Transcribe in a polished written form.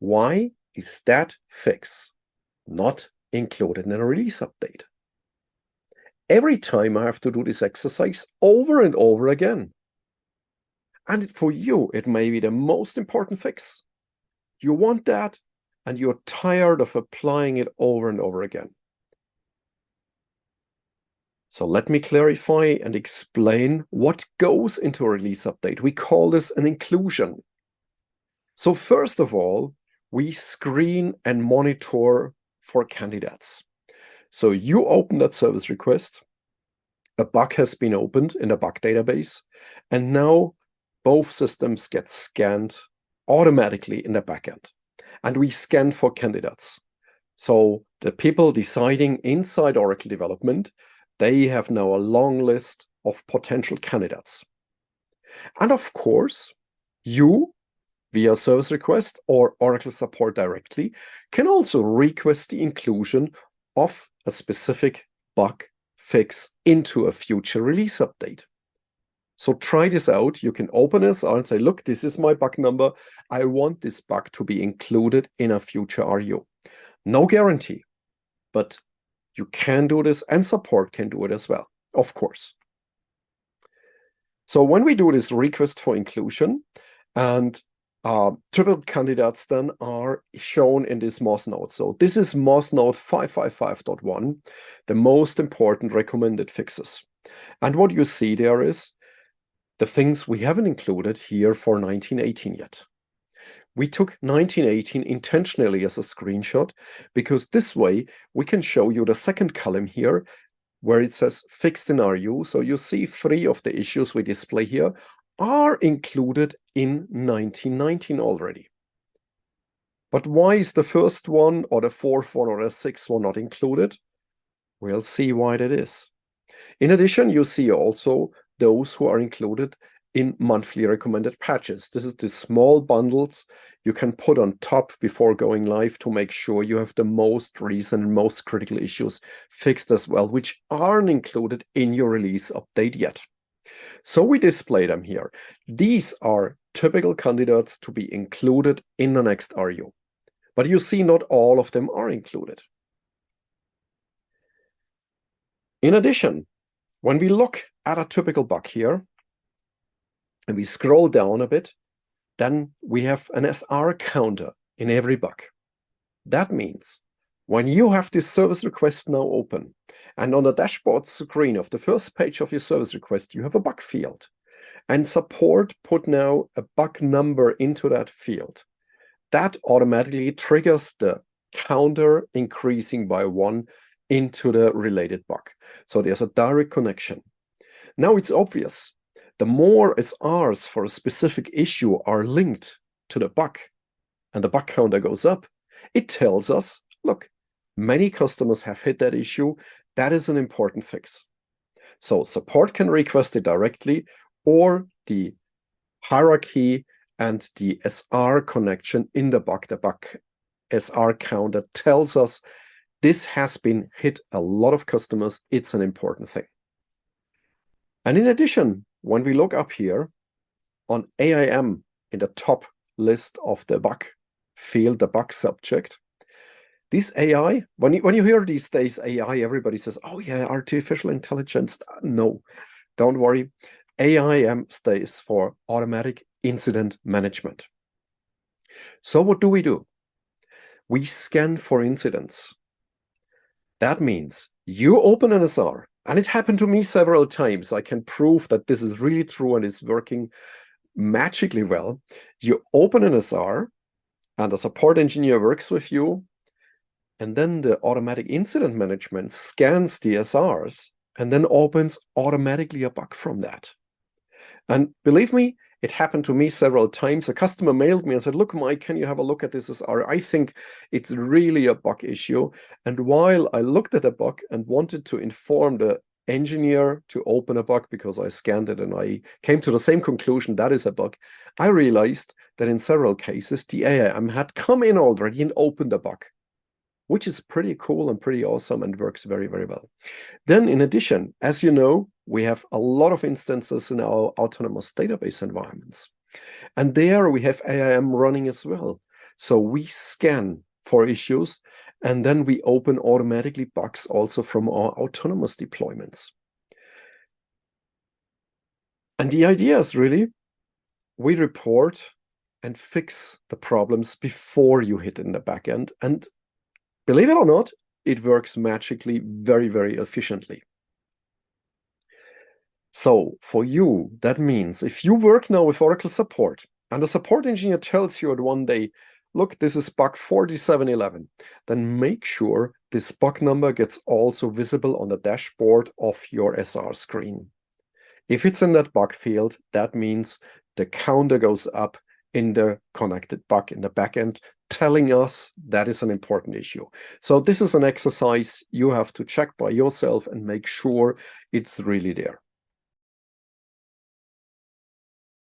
why is that fix not included in a release update? Every time I have to do this exercise over and over again. And for you, it may be the most important fix. You want that, and you're tired of applying it over and over again. So let me clarify and explain what goes into a release update. We call this an inclusion. So first of all, we screen and monitor for candidates. So you open that service request, a bug has been opened in the bug database, and now both systems get scanned automatically in the backend. And we scan for candidates. So the people deciding inside Oracle development, they have now a long list of potential candidates. And of course, you, via service request or Oracle support directly, can also request the inclusion of a specific bug fix into a future release update. So try this out. You can open this and say, look, this is my bug number. I want this bug to be included in a future RU. No guarantee, but you can do this, and support can do it as well, of course. So when we do this request for inclusion, and triple candidates then are shown in this Moz node. So this is Moz node 555.1, the most important recommended fixes. And what you see there is the things we haven't included here for 1918 yet. We took 1918 intentionally as a screenshot because this way we can show you the second column here where it says fixed in RU. So you see 3 of the issues we display here are included in 1919 already. But why is the first one or the fourth one or the sixth one not included? We'll see why that is. In addition, you see also those who are included in monthly recommended patches. This is the small bundles you can put on top before going live to make sure you have the most recent and most critical issues fixed as well, which aren't included in your release update yet. So we display them here. These are typical candidates to be included in the next RU. But you see not all of them are included. In addition, when we look at a typical bug here, and we scroll down a bit, then we have an SR counter in every bug. That means when you have this service request now open, and on the dashboard screen of the first page of your service request, you have a bug field, and support put now a bug number into that field. That automatically triggers the counter increasing by 1 into the related bug. So there's a direct connection. Now it's obvious. The more SRs for a specific issue are linked to the bug, and the bug counter goes up, it tells us, look, many customers have hit that issue. That is an important fix. So support can request it directly, or the hierarchy and the SR connection in the bug SR counter tells us this has been hit a lot of customers. It's an important thing. And in addition, when we look up here on AIM in the top list of the bug field, the bug subject, this AI, when you hear these days AI, everybody says, oh yeah, artificial intelligence. No, don't worry. AIM stands for Automatic Incident Management. So what do? We scan for incidents. That means you open an SR, and it happened to me several times. I can prove that this is really true and is working magically well. You open an SR, and a support engineer works with you, and then the automatic incident management scans the SRs and then opens automatically a bug from that. And believe me, it happened to me several times. A customer mailed me and said, look, Mike, can you have a look at this SR? I think it's really a bug issue. And while I looked at the bug and wanted to inform the engineer to open a bug because I scanned it and I came to the same conclusion that is a bug, I realized that in several cases, the AIM had come in already and opened the bug, which is pretty cool and pretty awesome and works very, very well. Then in addition, as you know, we have a lot of instances in our autonomous database environments. And there we have AIM running as well. So we scan for issues, and then we open automatically bugs also from our autonomous deployments. And the idea is really, we report and fix the problems before you hit in the backend. And believe it or not, it works magically very, very efficiently. So for you, that means if you work now with Oracle support and the support engineer tells you at one day, look, this is bug 4711, then make sure this bug number gets also visible on the dashboard of your SR screen. If it's in that bug field, that means the counter goes up in the connected bug in the backend, telling us that is an important issue. So this is an exercise you have to check by yourself and make sure it's really there.